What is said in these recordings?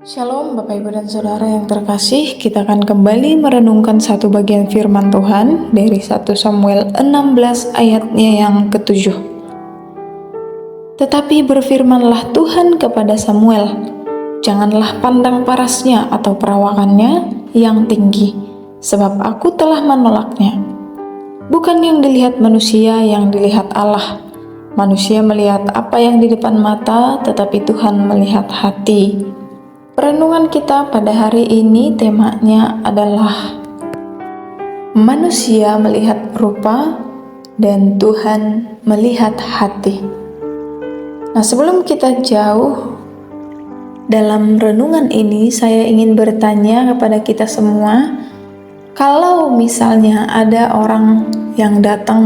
Shalom Bapak Ibu dan Saudara yang terkasih, kita akan kembali merenungkan satu bagian firman Tuhan dari 1 Samuel 16 ayatnya yang ke-7. Tetapi berfirmanlah Tuhan kepada Samuel, janganlah pandang parasnya atau perawakannya yang tinggi, sebab aku telah menolaknya. Bukan yang dilihat manusia, yang dilihat Allah. Manusia melihat apa yang di depan mata, tetapi Tuhan melihat hati. Perenungan kita pada hari ini temanya adalah manusia melihat rupa dan Tuhan melihat hati. Nah, sebelum kita jauh dalam renungan ini, saya ingin bertanya kepada kita semua, kalau misalnya ada orang yang datang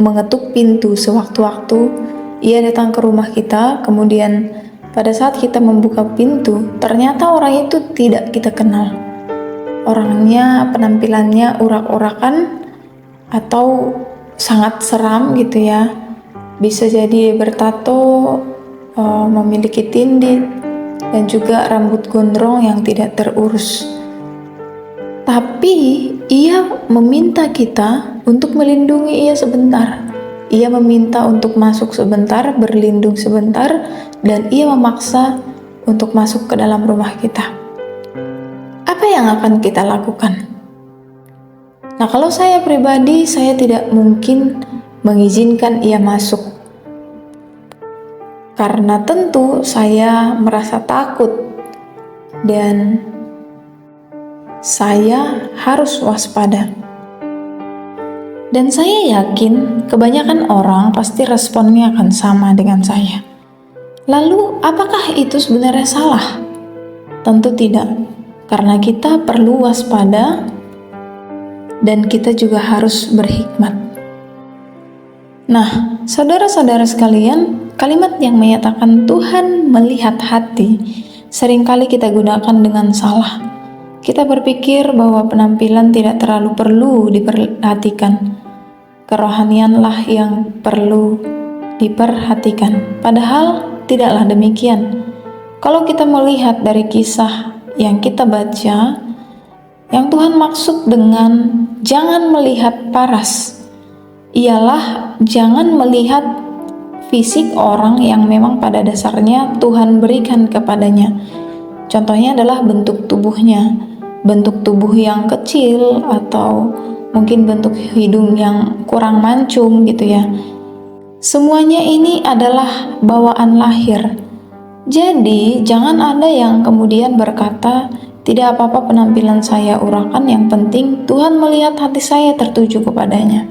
mengetuk pintu sewaktu-waktu, ia datang ke rumah kita, kemudian pada saat kita membuka pintu, ternyata orang itu tidak kita kenal. Orangnya, penampilannya urak-urakan atau sangat seram gitu ya. Bisa jadi bertato, memiliki tindih, dan juga rambut gondrong yang tidak terurus. Tapi ia meminta kita untuk melindungi ia sebentar. Ia meminta untuk masuk sebentar, berlindung sebentar, dan ia memaksa untuk masuk ke dalam rumah kita. Apa yang akan kita lakukan? Nah, kalau saya pribadi, saya tidak mungkin mengizinkan ia masuk. Karena tentu saya merasa takut dan saya harus waspada. Dan saya yakin kebanyakan orang pasti responnya akan sama dengan saya. Lalu, apakah itu sebenarnya salah? Tentu tidak, karena kita perlu waspada dan kita juga harus berhikmat. Nah, saudara-saudara sekalian, kalimat yang menyatakan Tuhan melihat hati seringkali kita gunakan dengan salah. Kita berpikir bahwa penampilan tidak terlalu perlu diperhatikan. Kerohanianlah yang perlu diperhatikan. Padahal tidaklah demikian. Kalau kita melihat dari kisah yang kita baca, yang Tuhan maksud dengan jangan melihat paras, ialah jangan melihat fisik orang yang memang pada dasarnya Tuhan berikan kepadanya. Contohnya adalah bentuk tubuhnya, bentuk tubuh yang kecil atau mungkin bentuk hidung yang kurang mancung gitu ya. Semuanya ini adalah bawaan lahir. Jadi jangan ada yang kemudian berkata, tidak apa-apa penampilan saya urakan, yang penting Tuhan melihat hati saya tertuju kepadanya.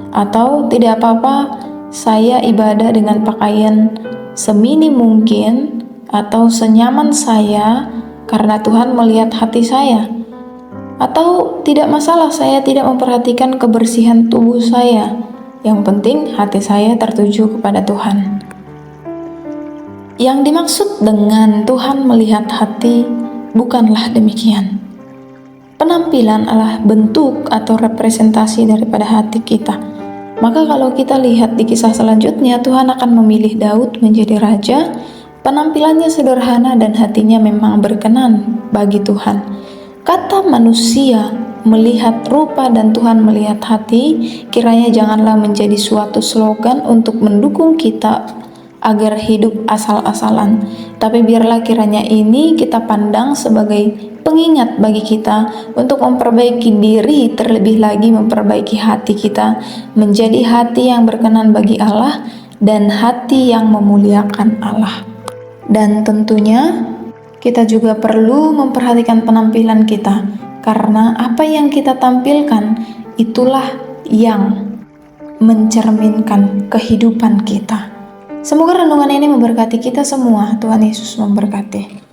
Atau tidak apa-apa saya ibadah dengan pakaian semini mungkin atau senyaman saya karena Tuhan melihat hati saya. Atau tidak masalah saya tidak memperhatikan kebersihan tubuh saya, yang penting hati saya tertuju kepada Tuhan. Yang dimaksud dengan Tuhan melihat hati bukanlah demikian. Penampilan adalah bentuk atau representasi daripada hati kita. Maka kalau kita lihat di kisah selanjutnya, Tuhan akan memilih Daud menjadi raja. Penampilannya sederhana dan hatinya memang berkenan bagi Tuhan. Kata manusia melihat rupa dan Tuhan melihat hati, kiranya janganlah menjadi suatu slogan untuk mendukung kita agar hidup asal-asalan. Tapi biarlah kiranya ini kita pandang sebagai pengingat bagi kita untuk memperbaiki diri, terlebih lagi memperbaiki hati kita menjadi hati yang berkenan bagi Allah dan hati yang memuliakan Allah. Dan tentunya kita juga perlu memperhatikan penampilan kita, karena apa yang kita tampilkan itulah yang mencerminkan kehidupan kita. Semoga renungan ini memberkati kita semua. Tuhan Yesus memberkati.